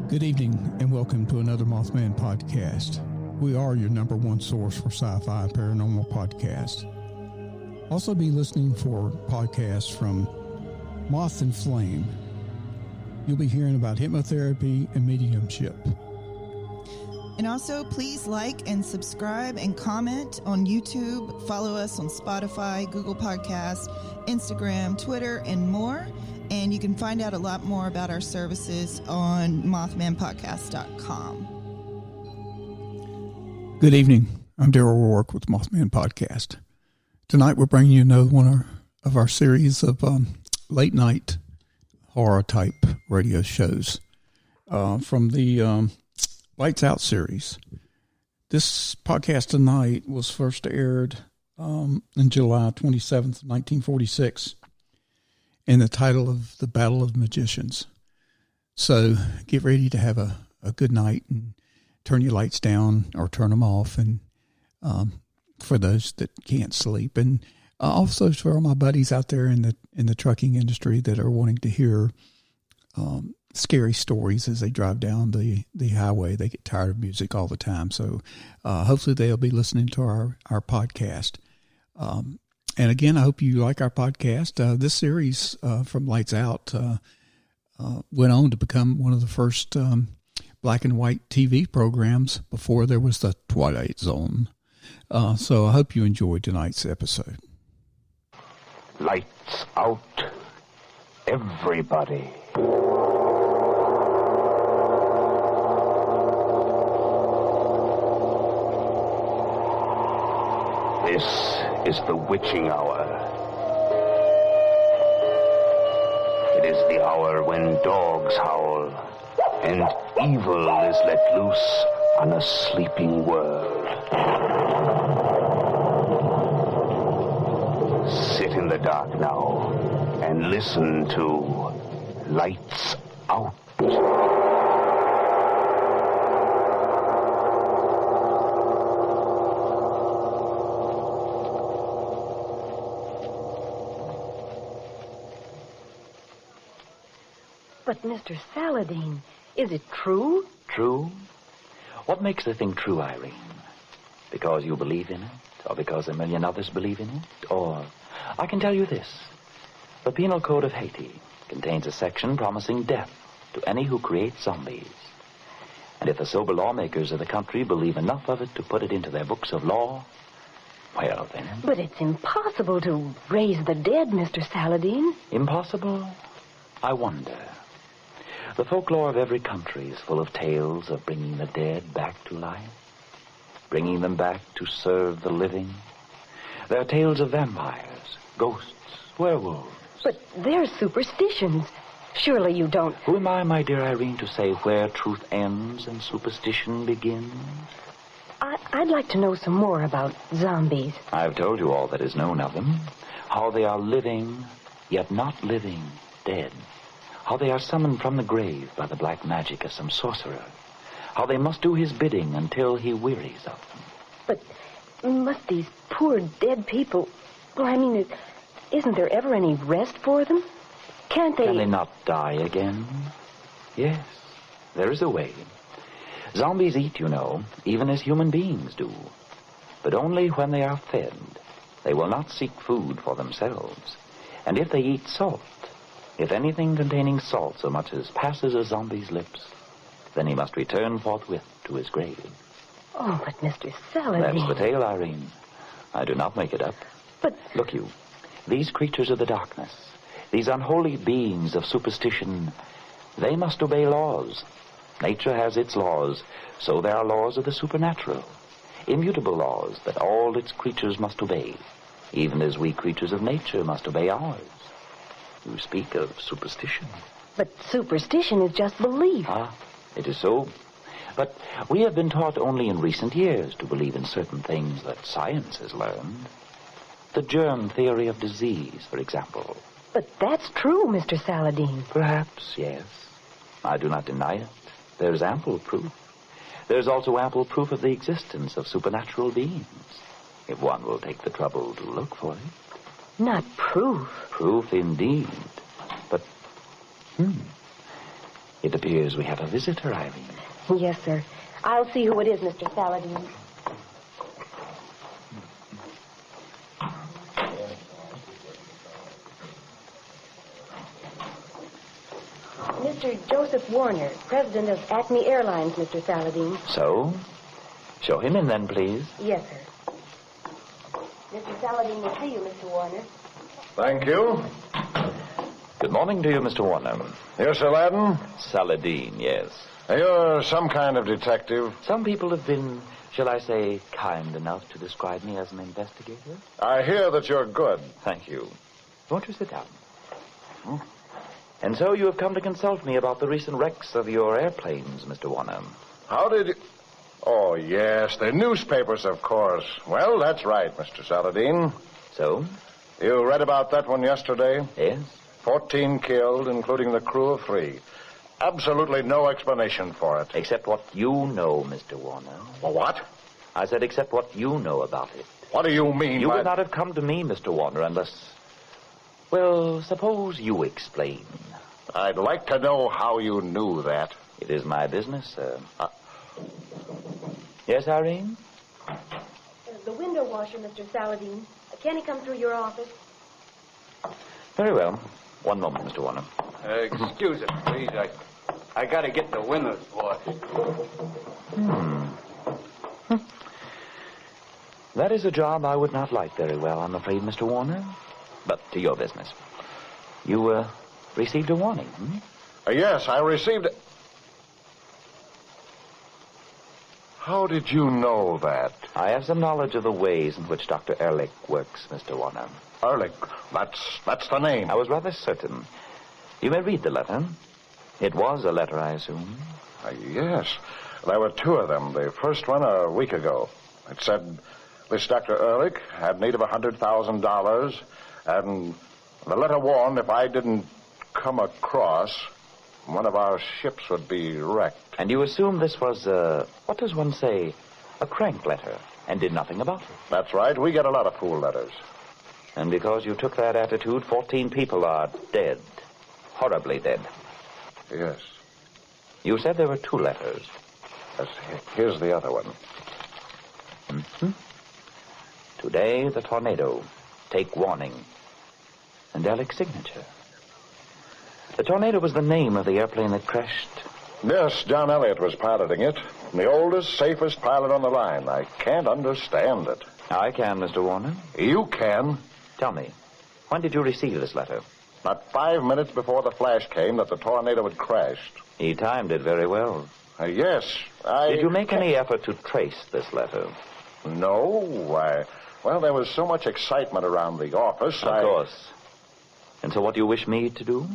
Good evening and welcome to another Mothman podcast. We are your number one source for sci-fi and paranormal podcasts. Also be listening for podcasts from Moth and Flame. You'll be hearing about hypnotherapy and mediumship. And also, please like and subscribe and comment on YouTube. Follow us on Spotify, Google Podcasts, Instagram, Twitter, and more. And you can find out a lot more about our services on mothmanpodcast.com. Good evening. I'm Daryl Rourke with Mothman Podcast. Tonight we're bringing you another one of our series of late night horror type radio shows from the Lights Out series. This podcast tonight was first aired in July 27th, 1946, in the title of The Battle of Magicians. So get ready to have a good night and turn your lights down or turn them off, and for those that can't sleep, and also for all my buddies out there in the trucking industry that are wanting to hear scary stories as they drive down the highway. They get tired of music all the time, so hopefully they'll be listening to our podcast. And again, I hope you like our podcast. This series from Lights Out went on to become one of the first black and white TV programs before there was the Twilight Zone. So I hope you enjoyed tonight's episode. Lights out, everybody. This is the witching hour. It is the hour when dogs howl and evil is let loose on a sleeping world. Sit in the dark now and listen to Lights Out. But, Mr. Saladin, is it true? True? What makes the thing true, Irene? Because you believe in it? Or because a million others believe in it? Or, I can tell you this. The Penal Code of Haiti contains a section promising death to any who create zombies. And if the sober lawmakers of the country believe enough of it to put it into their books of law, well, then... But it's impossible to raise the dead, Mr. Saladin. Impossible? I wonder. The folklore of every country is full of tales of bringing the dead back to life, bringing them back to serve the living. There are tales of vampires, ghosts, werewolves. But they're superstitions. Surely you don't... Who am I, my dear Irene, to say where truth ends and superstition begins? I'd like to know some more about zombies. I've told you all that is known of them. How they are living, yet not living, dead. How they are summoned from the grave by the black magic of some sorcerer. How they must do his bidding until he wearies of them. But must these poor dead people... Well, I mean, isn't there ever any rest for them? Can't they... Can they not die again? Yes, there is a way. Zombies eat, you know, even as human beings do. But only when they are fed. They will not seek food for themselves. And if they eat salt... If anything containing salt so much as passes a zombie's lips, then he must return forthwith to his grave. Oh, but Mr. Saladin... That's the tale, Irene. I do not make it up. But... Look you, these creatures of the darkness, these unholy beings of superstition, they must obey laws. Nature has its laws, so there are laws of the supernatural. Immutable laws that all its creatures must obey, even as we creatures of nature must obey ours. You speak of superstition. But superstition is just belief. Ah, it is so. But we have been taught only in recent years to believe in certain things that science has learned. The germ theory of disease, for example. But that's true, Mr. Saladin. Perhaps, yes. I do not deny it. There's ample proof. There's also ample proof of the existence of supernatural beings, if one will take the trouble to look for it. Not proof. Proof indeed. But, It appears we have a visitor, Irene. Yes, sir. I'll see who it is, Mr. Saladin. Mr. Joseph Warner, president of Acme Airlines, Mr. Saladin. So? Show him in then, please. Yes, sir. Mr. Saladin will see you, Mr. Warner. Thank you. Good morning to you, Mr. Warner. You're Saladin? Saladin, yes. You're some kind of detective. Some people have been, shall I say, kind enough to describe me as an investigator. I hear that you're good. Thank you. Won't you sit down? And so you have come to consult me about the recent wrecks of your airplanes, Mr. Warner. How did you... Oh, yes, the newspapers, of course. Well, that's right, Mr. Saladin. So? You read about that one yesterday? Yes. 14 killed, including the crew of 3. Absolutely no explanation for it. Except what you know, Mr. Warner. Well, what? I said except what you know about it. What do you mean You by... would not have come to me, Mr. Warner, unless... Well, suppose you explain. I'd like to know how you knew that. It is my business, sir. Yes, Irene? The window washer, Mr. Saladin. Can he come through your office? Very well. One moment, Mr. Warner. Excuse it, please. I gotta get the windows washed. That is a job I would not like very well, I'm afraid, Mr. Warner. But to your business. You, received a warning, Yes, I received it. How did you know that? I have some knowledge of the ways in which Dr. Ehrlich works, Mr. Warner. Ehrlich, that's the name. I was rather certain. You may read the letter. It was a letter, I assume. Yes, there were 2 of them. The first one a week ago. It said this Dr. Ehrlich had need of $100,000, and the letter warned if I didn't come across, one of our ships would be wrecked. And you assume this was, what does one say, a crank letter, and did nothing about it. That's right. We get a lot of fool letters. And because you took that attitude, 14 people are dead. Horribly dead. Yes. You said there were 2 letters. Yes. Here's the other one. Today, the tornado. Take warning. And Ehrlich's signature. The tornado was the name of the airplane that crashed. Yes, John Elliott was piloting it. The oldest, safest pilot on the line. I can't understand it. I can, Mr. Warner. You can. Tell me, when did you receive this letter? Not 5 minutes before the flash came that the tornado had crashed. He timed it very well. Yes, Did you make any effort to trace this letter? No, well, there was so much excitement around the office. Of course. And so what do you wish me to do?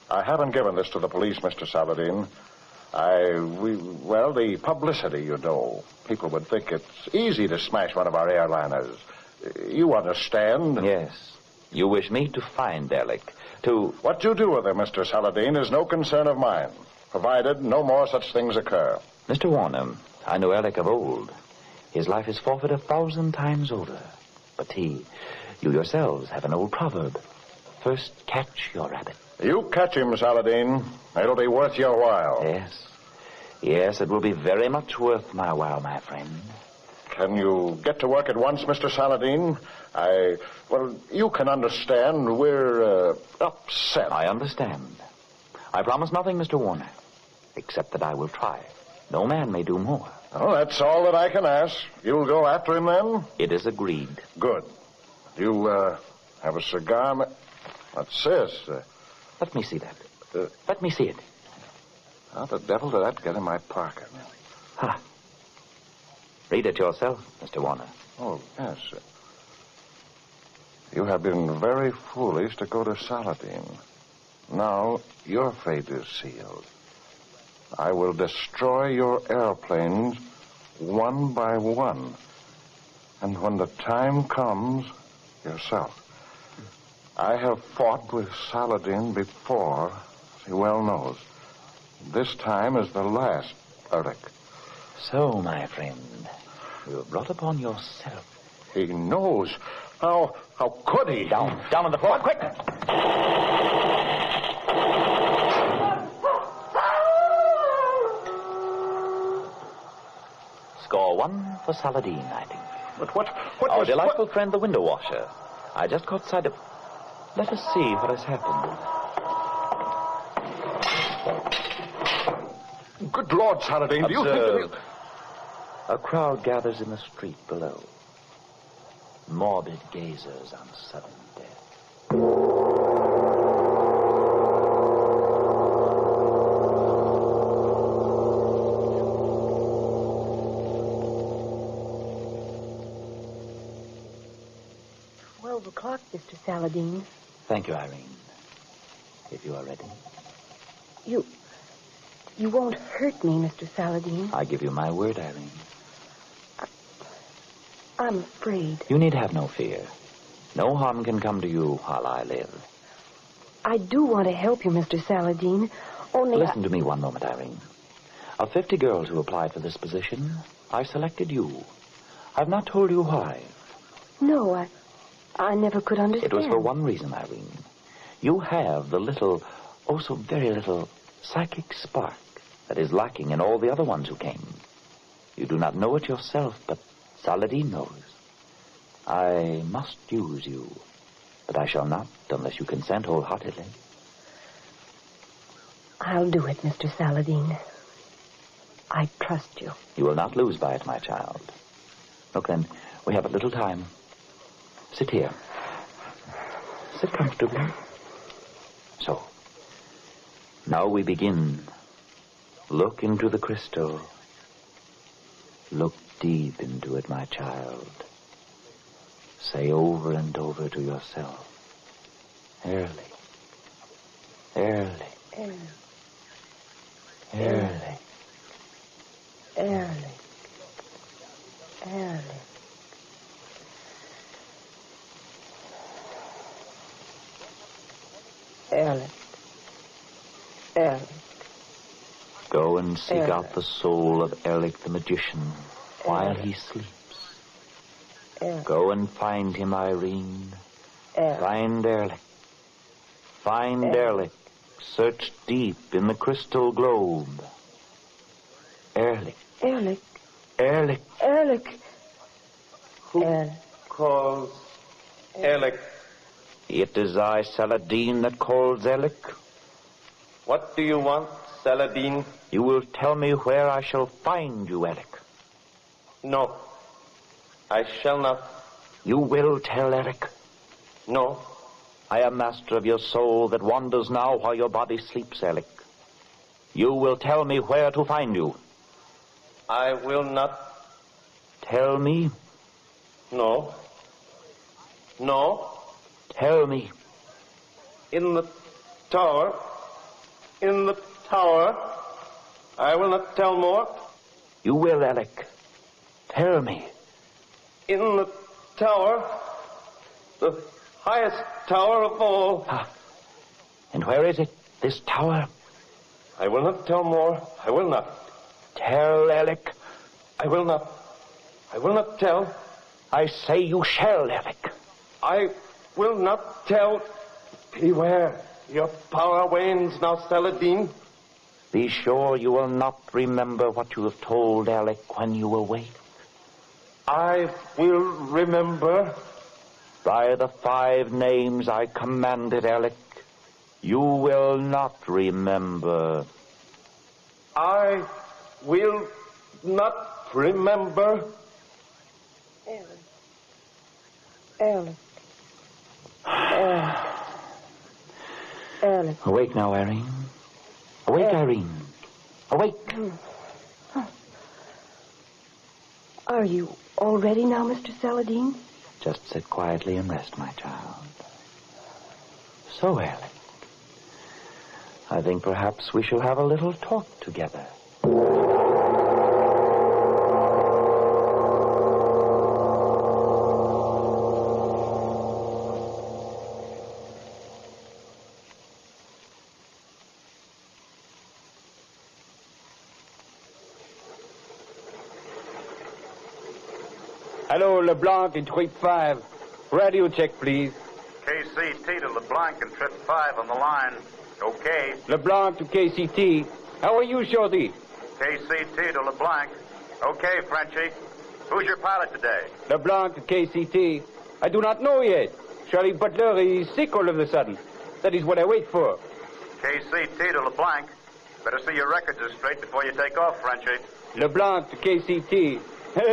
I haven't given this to the police, Mr. Saladin. The publicity, you know. People would think it's easy to smash one of our airliners. You understand? Yes. You wish me to find Ehrlich, to... What you do with him, Mr. Saladin, is no concern of mine, provided no more such things occur. Mr. Warner, I know Ehrlich of old. His life is forfeit 1,000 times older. But you yourselves have an old proverb. First catch your rabbit. You catch him, Saladin. It'll be worth your while. Yes. Yes, it will be very much worth my while, my friend. Can you get to work at once, Mr. Saladin? You can understand we're upset. I understand. I promise nothing, Mr. Warner, except that I will try. No man may do more. Oh, that's all that I can ask. You'll go after him, then? It is agreed. Good. You, have a cigar? What's this? Let me see that. Let me see it. How the devil did that get in my pocket? Ha. Read it yourself, Mr. Warner. Oh, yes. You have been very foolish to go to Saladin. Now your fate is sealed. I will destroy your airplanes one by one. And when the time comes, yourself. I have fought with Saladin before, as he well knows. This time is the last, Ehrlich. So, my friend, you have brought upon yourself. He knows. How could he? Down on the floor, quick! Score 1 for Saladin, I think. But what Our was... delightful friend, the window washer. I just caught sight of... Let us see what has happened. Good Lord, Saladin, do you think that... Observe. A crowd gathers in the street below. Morbid gazers on sudden death. O'clock, Mr. Saladin. Thank you, Irene. If you are ready. You won't hurt me, Mr. Saladin. I give you my word, Irene. I'm afraid. You need have no fear. No harm can come to you while I live. I do want to help you, Mr. Saladin. Only Listen to me one moment, Irene. Of 50 girls who applied for this position, I selected you. I've not told you why. No, I never could understand. It was for one reason, Irene. You have the little, oh so very little, psychic spark that is lacking in all the other ones who came. You do not know it yourself, but Saladin knows. I must use you, but I shall not unless you consent wholeheartedly. I'll do it, Mr. Saladin. I trust you. You will not lose by it, my child. Look, then, we have a little time. Sit here. Sit comfortably. So. Now we begin. Look into the crystal. Look deep into it, my child. Say over and over to yourself. Early. Early. Early. Early. Early. Early. Ehrlich. Ehrlich. Go and seek Ehrlich. out the soul of Ehrlich the magician while he sleeps. Ehrlich. Go and find him, Irene. Ehrlich. Find Ehrlich. Find Ehrlich. Ehrlich. Search deep in the crystal globe. Ehrlich. Ehrlich. Ehrlich. Ehrlich. Who Ehrlich. calls Ehrlich? It is I, Saladin, that calls Ehrlich. What do you want, Saladin? You will tell me where I shall find you, Ehrlich. No. I shall not. You will tell Ehrlich. No. I am master of your soul that wanders now while your body sleeps, Ehrlich. You will tell me where to find you. I will not. Tell me. No. No. Tell me. In the tower. In the tower. I will not tell more. You will, Alec. Tell me. In the tower. The highest tower of all. Ah. And where is it, this tower? I will not tell more. I will not. Tell, Alec. I will not. I will not tell. I say you shall, Alec. I will not tell. Beware. Your power wanes now, Saladin. Be sure you will not remember what you have told Alec when you awake. I will remember. By the 5 names I commanded, Alec, you will not remember. I will not remember. Ehrlich. Ehrlich. Ehrlich. Awake now, Irene. Awake, Irene. Awake. Are you all ready now, Mr. Saladin? Just sit quietly and rest, my child. So, Alec, I think perhaps we shall have a little talk together. Hello, LeBlanc in trip 5. Radio check, please. KCT to LeBlanc and trip 5 on the line. Okay. LeBlanc to KCT. How are you, Shorty? KCT to LeBlanc. Okay, Frenchie. Who's your pilot today? LeBlanc, KCT. I do not know yet. Charlie Butler is sick all of a sudden. That is what I wait for. KCT to LeBlanc. Better see your records are straight before you take off, Frenchie. LeBlanc to KCT.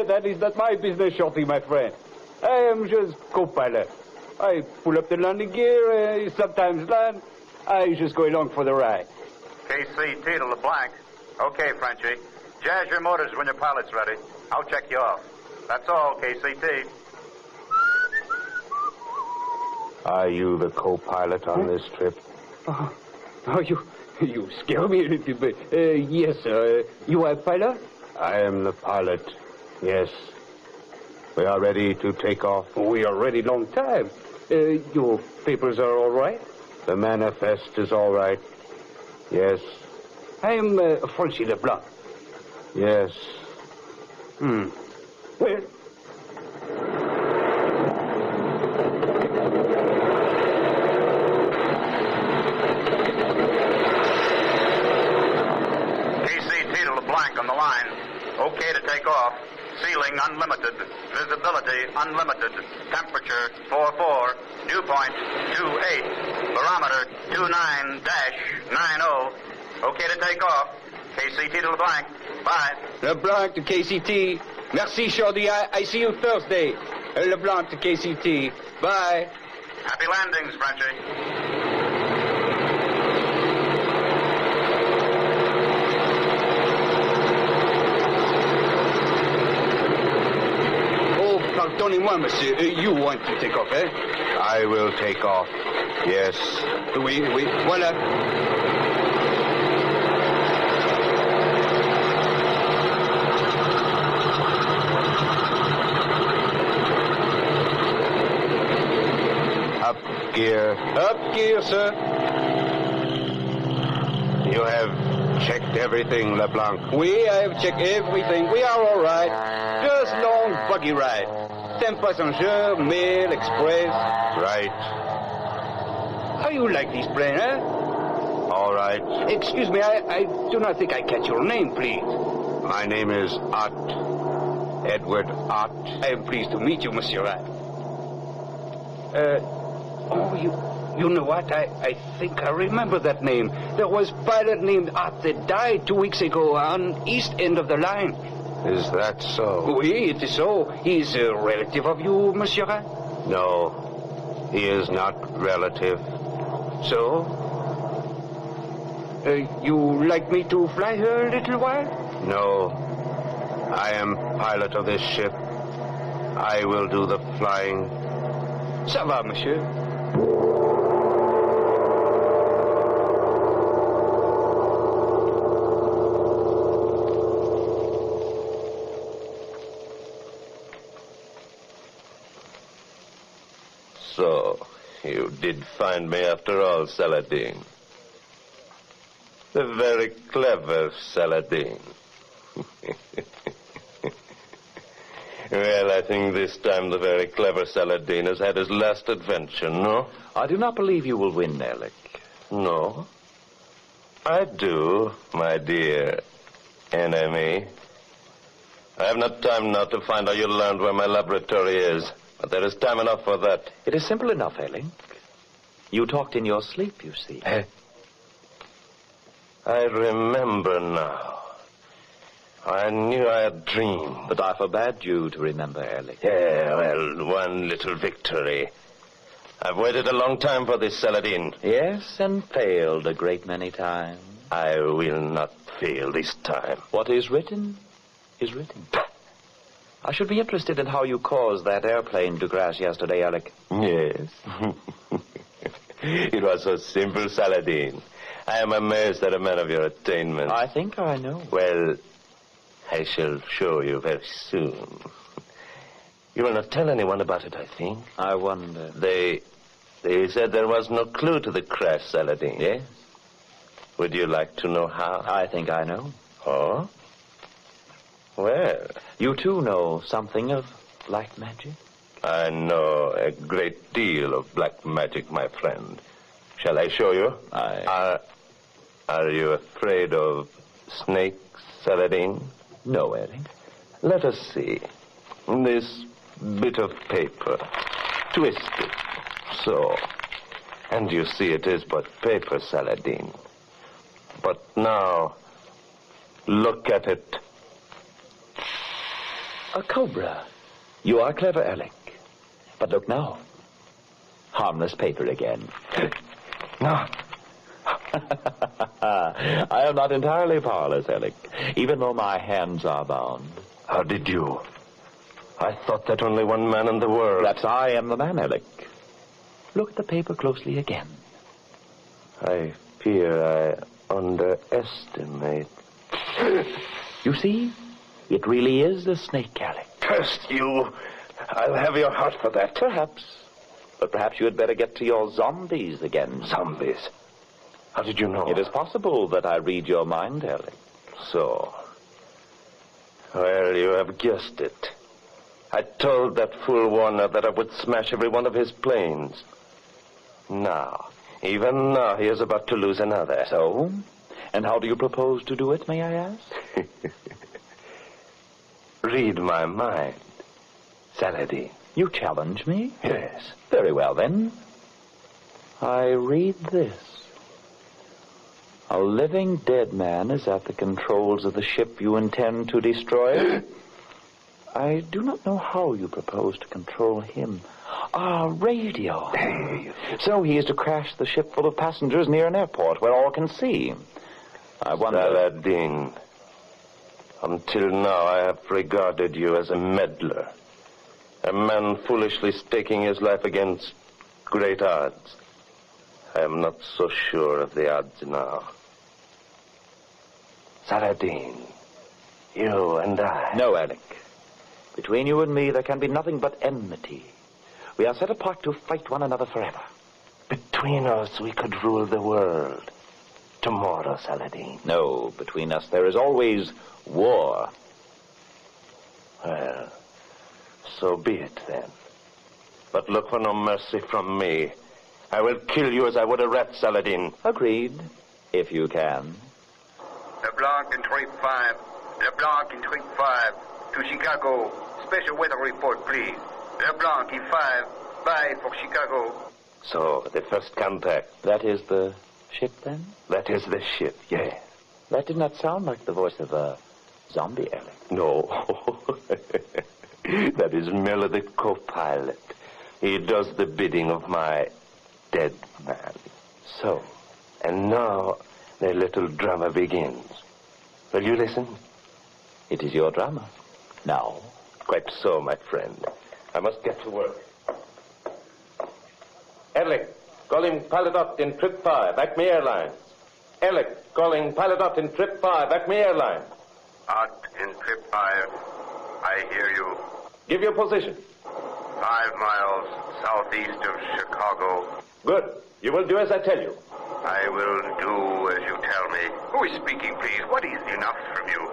That is not my business, Shorty, my friend. I am just co-pilot. I pull up the landing gear, sometimes land. I just go along for the ride. KCT to LeBlanc. Okay, Frenchie. Jazz your motors when your pilot's ready. I'll check you off. That's all, KCT. Are you the co-pilot on this trip? You scare me a little bit. Yes, sir. You are a pilot? I am the pilot. Yes. We are ready to take off. We are ready long time. Your papers are all right? The manifest is all right. Yes. I am Francis Leblanc. Yes. Well, KCT to LeBlanc on the line. Okay to take off. Ceiling unlimited. Visibility unlimited. Temperature 44. Dew point 28. Barometer 29-90. Okay to take off. KCT to LeBlanc. Bye. LeBlanc to KCT. Merci, Shorty. I see you Thursday. LeBlanc to KCT. Bye. Happy landings, Frenchie. Pardonnez-moi, monsieur. You want to take off, eh? I will take off. Yes. Oui, voilà. Up gear. Up gear, sir. You have checked everything, LeBlanc. Oui, I have checked everything. We are all right. Just long buggy ride. 10 passengers, mail, express. Right. How you like this plane, eh? All right. Excuse me, I do not think I catch your name, please. My name is Ott. Edward Ott. I am pleased to meet you, Monsieur Ott. You know what? I think I remember that name. There was a pilot named Ott that died 2 weeks ago on east end of the line. Is that so? Oui, it is so. He's a relative of you, Monsieur Ott? No, he is not relative. So? You like me to fly her a little while? No. I am pilot of this ship. I will do the flying. Ça va, monsieur. So, you did find me after all, Saladin. The very clever Saladin. Well, I think this time the very clever Saladin has had his last adventure, no? I do not believe you will win, Alec. No. I do, my dear enemy. I have not time now to find out you learned where my laboratory is. But there is time enough for that. It is simple enough, Alec. You talked in your sleep, you see. I remember now. I knew I had dreamed. But I forbade you to remember, Alec. Yeah, well, one little victory. I've waited a long time for this, Saladin. Yes, and failed a great many times. I will not fail this time. What is written is written. I should be interested in how you caused that airplane to crash yesterday, Alec. Yes. It was so simple, Saladin. I am amazed at a man of your attainment. I think I know. Well, I shall show you very soon. You will not tell anyone about it, I think. I wonder. They said there was no clue to the crash, Saladin. Yes? Would you like to know how? I think I know. Oh? Well, you too know something of black magic? I know a great deal of black magic, my friend. Shall I show you? Are you afraid of snakes, Saladin? No, Eric. Let us see. This bit of paper. Twist it. So. And you see it is but paper, Saladin. But now, look at it. A cobra. You are clever, Alec. But look now. Harmless paper again. No. I am not entirely powerless, Alec, even though my hands are bound. How did you? I thought that only one man in the world. Perhaps I am the man, Alec. Look at the paper closely again. I fear I underestimate. You see? It really is a snake, Alec. Curse you! I'll have your heart for that. Perhaps. But perhaps you had better get to your zombies again. Zombies? How did you know? It is possible that I read your mind, Alec. So. Well, you have guessed it. I told that fool Warner that I would smash every one of his planes. Now, even now, he is about to lose another. So? And how do you propose to do it, may I ask? Read my mind, Saladin. You challenge me? Yes. Very well, then. I read this. A living dead man is at the controls of the ship you intend to destroy. I do not know how you propose to control him. Radio. So he is to crash the ship full of passengers near an airport where all can see. I wonder... Saladin, until now I have regarded you as a meddler. A man foolishly staking his life against great odds. I am not so sure of the odds now. Saladin, you and I... No, Alec. Between you and me, there can be nothing but enmity. We are set apart to fight one another forever. Between us, we could rule the world. Tomorrow, Saladin. No, between us, there is always war. Well, so be it, then. But look for no mercy from me. I will kill you as I would a rat, Saladin. Agreed, if you can. LeBlanc in 25. LeBlanc in 25. To Chicago. Special weather report, please. LeBlanc in 5. Bye for Chicago. So, the first contact. That is the ship, then? That is the ship, yes. That did not sound like the voice of a zombie, Alec. No. That is merely the co-pilot. He does the bidding of my dead man. So, and now the little drama begins. Will you listen? It is your drama. Now. Quite so, my friend. I must get to work. Erlich, calling pilot up in trip 5, Acme Airlines. Erlich, calling pilot up in trip 5, Acme Airlines. Out in trip 5. I hear you. Give your position. 5 miles southeast of Chicago. Good. You will do as I tell you. I will do as you tell me. Who is speaking, please? What is enough from you?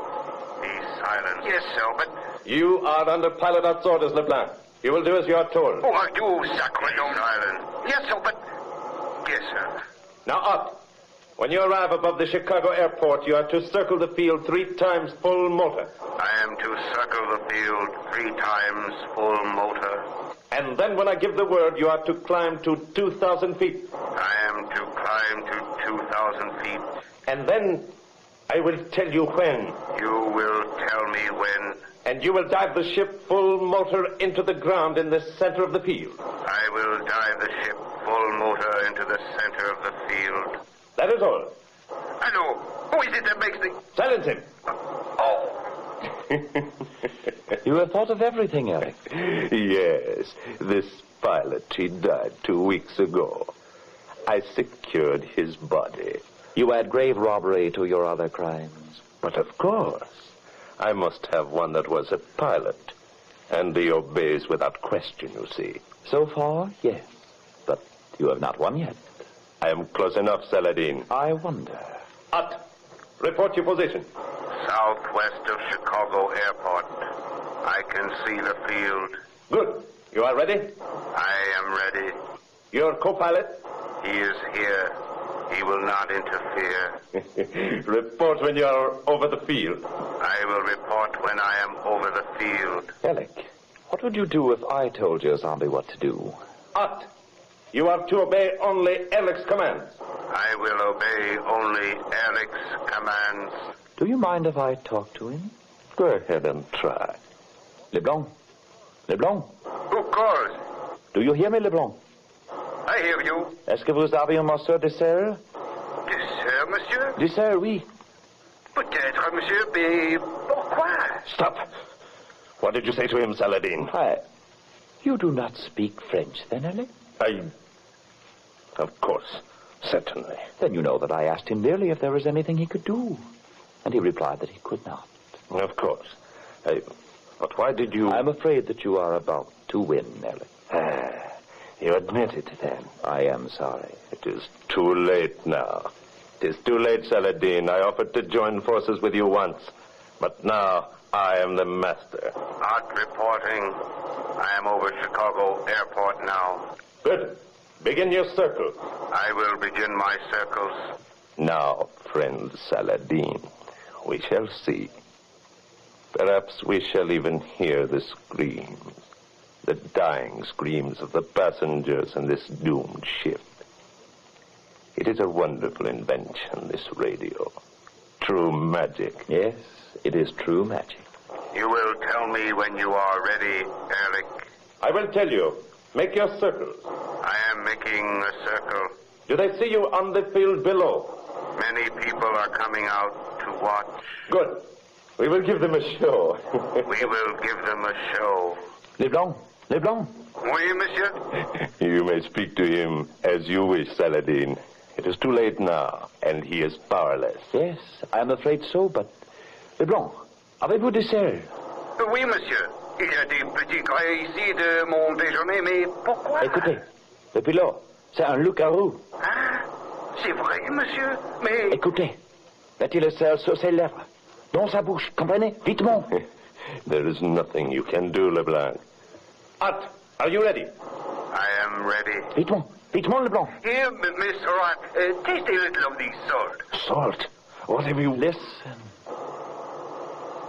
Be silent. Yes, sir, but... You are under pilot's orders, LeBlanc. You will do as you are told. Oh, I do, sacre. Silent. Yes, sir, but... Yes, sir. Now up. When you arrive above the Chicago airport, you are to circle the field 3 times full motor. I am to circle the field 3 times full motor. And then when I give the word, you are to climb to 2,000 feet. I am to climb to 2,000 feet. And then I will tell you when. You will tell me when. And you will dive the ship full motor into the ground in the center of the field. I will dive the ship full motor into the center of the field. That is all. Hello. Who is it that makes the... Silence him. Oh. You have thought of everything, Eric. Yes. This pilot, he died 2 weeks ago. I secured his body. You add grave robbery to your other crimes. But of course. I must have one that was a pilot. And he obeys without question, you see. So far, yes. But you have not won yet. I am close enough, Saladin. I wonder. Ut. Report your position. Southwest of Chicago Airport. I can see the field. Good. You are ready? I am ready. Your co-pilot? He is here. He will not interfere. Report when you are over the field. I will report when I am over the field. Alec, what would you do if I told your zombie what to do? Ott, you are to obey only Alec's commands. I will obey only Alec's commands. Do you mind if I talk to him? Go ahead and try. Leblanc? Leblanc? Who calls? Do you hear me, Leblanc? I hear you. Est-ce que vous avez un morceau de serre? Dessert, monsieur? Du serre, oui. Peut-être, monsieur, mais pourquoi? Stop. What did you say to him, Saladin? You do not speak French, then, Alec? Of course. Certainly. Then you know that I asked him merely if there was anything he could do. And he replied that he could not. Of course. But why did you... I'm afraid that you are about to win, Alec. You admit it, then? I am sorry. It is too late now. It is too late, Saladin. I offered to join forces with you once. But now I am the master. Art reporting. I am over Chicago Airport now. Good. Begin your circle. I will begin my circles. Now, friend Saladin, we shall see. Perhaps we shall even hear the screams, the dying screams of the passengers in this doomed ship. It is a wonderful invention, this radio. True magic. Yes, it is true magic. You will tell me when you are ready, Alec. I will tell you. Make your circles. I am making a circle. Do they see you on the field below? Many people are coming out to watch. Good. We will give them a show. We will give them a show. Leblanc, Leblanc. Oui, monsieur? You may speak to him as you wish, Saladin. It is too late now, and he is powerless. Yes, I am afraid so, but... Leblanc, avez-vous des selles? Oui, monsieur. Il y a des petits grains ici de mon déjeuner, mais pourquoi? Écoutez, depuis là, c'est un loup-garou. Ah, c'est vrai, monsieur, mais... Écoutez, mettez le sel sur ses lèvres, dans sa bouche, comprenez? Vitement. There is nothing you can do, Leblanc. Ott, are you ready? I am ready. Vitement, vitement, Leblanc. Here, Mr. Rat, taste a little of the salt. Salt? What have you... Listen.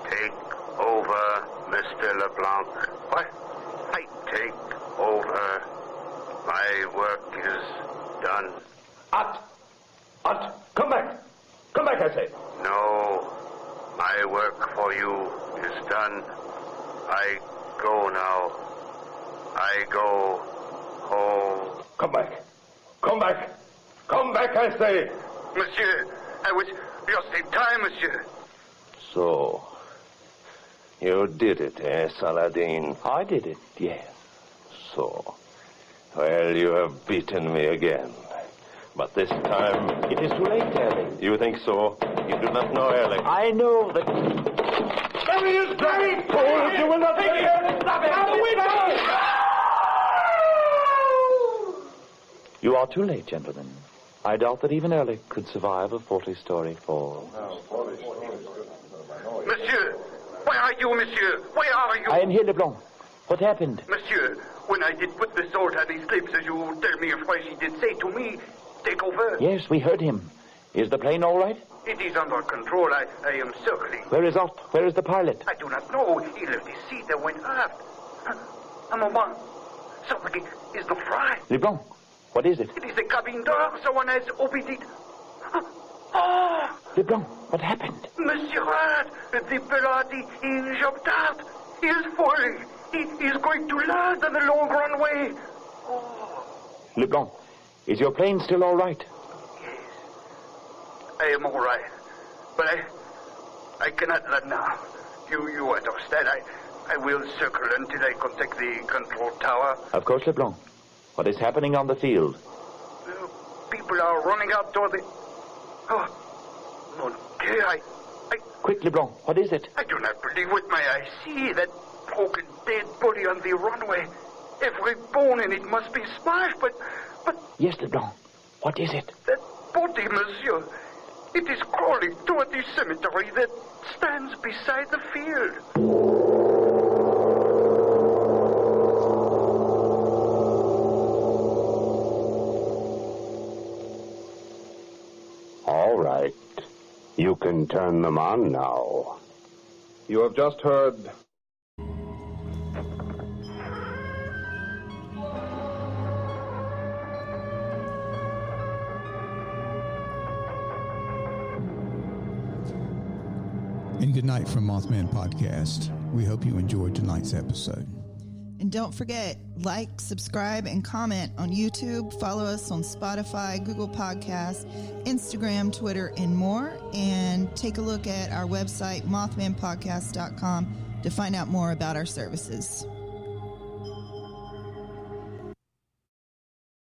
Take over, Mr. LeBlanc. What? I take over. My work is done. Ott, come back. Come back, I say. No, my work for you is done. I go now. I go home. Come back. Come back. Come back, I say. Monsieur, I was just in time, monsieur. So, you did it, eh, Saladin? I did it, yes. So, well, you have beaten me again. But this time... It is too late, Alec. You think so? You do not know Alec. I know that... There he is! There he is! Fools, you will not take him! Stop it! Out of the window! You are too late, gentlemen. I doubt that even Alec could survive a 40-story fall. Monsieur, where are you, monsieur? Where are you? I am here, Leblanc. What happened? Monsieur, when I did put the salt on his lips, as you tell me afresh, he did say to me, take over. Yes, we heard him. Is the plane all right? It is under control. I am circling. Where is Ott? Where is the pilot? I do not know. He left his seat and went aft. A moment. Somebody is the fry. Leblanc, what is it? It is the cabin door. Someone has opened it. Oh! Leblanc, what happened? Monsieur Rat, the Pilati, he jumped out. He is falling. He is going to land on the long runway. Oh. Leblanc, is your plane still all right? Yes. I am all right. But I cannot land now. You understand. I will circle until I contact the control tower. Of course, Leblanc. What is happening on the field? People are running out toward the... Oh, mon Dieu, I... Quick, Leblanc, what is it? I do not believe what my eyes see. That broken dead body on the runway. Every bone in it must be smashed, but... Yes, Leblanc. What is it? That body, monsieur. It is crawling toward the cemetery that stands beside the field. All right. You can turn them on now. You have just heard And good night from Mothman Podcast. We hope you enjoyed tonight's episode. And don't forget, like, subscribe, and comment on YouTube. Follow us on Spotify, Google Podcasts, Instagram, Twitter, and more. And take a look at our website, mothmanpodcast.com, to find out more about our services.